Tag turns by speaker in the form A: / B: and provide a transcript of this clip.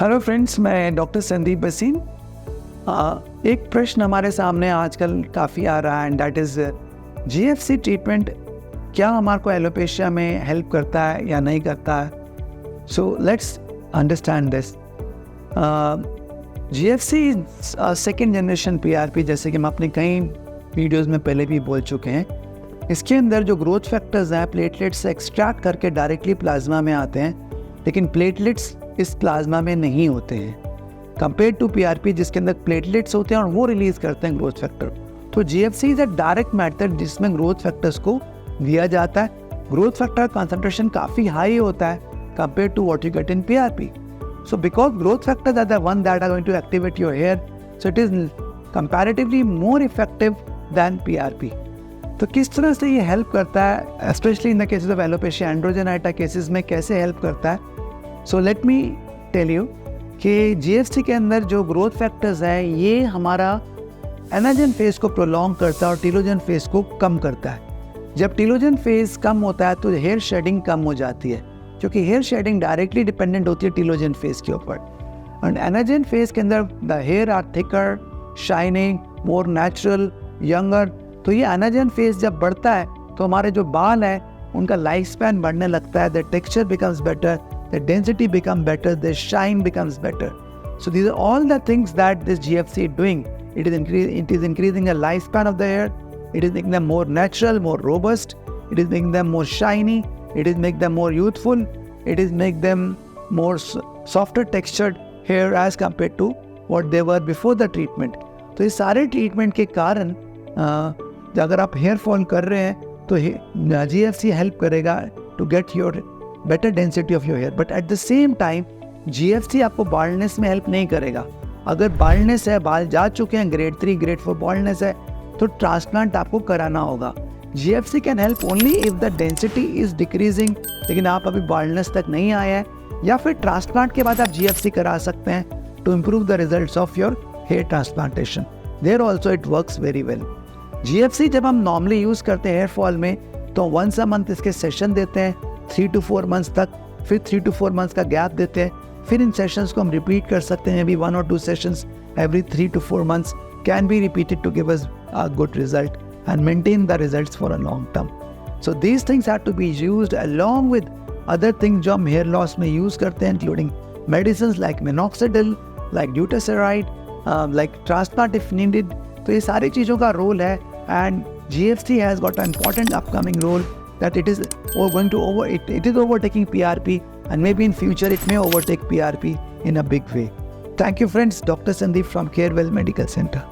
A: Hello friends, मैं doctor Sandeep Bhasin. एक प्रश्न हमारे सामने आजकल काफ़ी आ रहा है and that is GFC treatment क्या हमारे को एलोपेशिया में हेल्प करता है या नहीं करता है। So let's understand this. GFC second generation PRP, जैसे कि हम अपने कई वीडियोस में पहले भी बोल चुके हैं। इसके अंदर जो ग्रोथ फैक्टर्स हैं प्लेटलेट्स से एक्सट्रैक्ट करके डायरेक्टली प्लाज्मा में आते हैं, लेकिन प्लेटलेट्स इस प्लाज्मा में नहीं होते हैं कंपेयर टू पीआरपी जिसके अंदर प्लेटलेट्स होते हैं और वो रिलीज करते हैं ग्रोथ फैक्टर। तो GFC is a direct method जिसमें ग्रोथ फैक्टर्स को दिया जाता है। ग्रोथ फैक्टर कंसंट्रेशन काफ़ी हाई होता है compare to what you get in PRP. So because growth factors are the one that are going to activate your hair, so it is comparatively more effective than PRP. तो किस तरह से ये help करता है, specially in the cases of alopecia एंड्रोजेनाइटा cases में कैसे help करता है। So let me tell you कि जीएफसी के अंदर जो ग्रोथ फैक्टर्स है ये हमारा एनाजन फेज को प्रोलॉन्ग करता है और टीलोजन फेज को कम करता है। जब टीलोजन फेज कम होता है तो हेयर शेडिंग कम हो जाती है, क्योंकि हेयर शेडिंग डायरेक्टली डिपेंडेंट होती है टीलोजन फेज के ऊपर। एंड एनाजन फेज के अंदर the hair are thicker, shining, more natural, younger. तो ये एनाजन फेज जब बढ़ता है तो हमारे जो बाल है उनका लाइफ स्पैन बढ़ने लगता है, the texture becomes better, the density becomes better, the shine becomes better. So these are all the things that this GFC is doing. It is increasing the lifespan of the hair. It is making them more natural, more robust. It is making them more shiny. It is making them more youthful. It is making them more softer textured hair as compared to what they were before the treatment. तो ये सारे treatment के कारण अगर आप hair fall कर रहे हैं तो GFC हेल्प करेगा to get your better density of your hair. But at the same time GFC आपको बाल्डनेस में हेल्प नहीं करेगा। अगर बाल्डनेस है, बाल जा चुके हैं, ग्रेड 3 ग्रेड 4 बाल्डनेस है, तो ट्रांसप्लांट आपको कराना होगा। GFC can help only if the density is decreasing, लेकिन आप अभी बाल्डनेस तक नहीं आए हैं, या फिर ट्रांसप्लांट के बाद आप जीएफसी करा सकते हैं to improve the results of your hair transplantation. There also it works very well. GFC जब हम नॉर्मली यूज करते हैं हेयर फॉल में तो वंस अ मंथ इसके सेशन देते हैं 3 to 4 मंथ्स तक, फिर 3 to 4 मंथ्स का गैप देते हैं, फिर इन सेशंस को हम रिपीट कर सकते हैं। अभी 1 or 2 sessions every 3 to 4 months can be repeated to give us a good result and maintain the results for a long term. So these things have to be used along with other things जो हम hair loss में use करते हैं, including medicine like minoxidil, like dutasteride, like transplant if needed. तो ये सारी चीज़ों का रोल है and GFC has got an important upcoming role that it is overtaking PRP, and maybe in future it may overtake PRP in a big way. Thank you friends, Dr. Sandeep from Carewell Medical Center.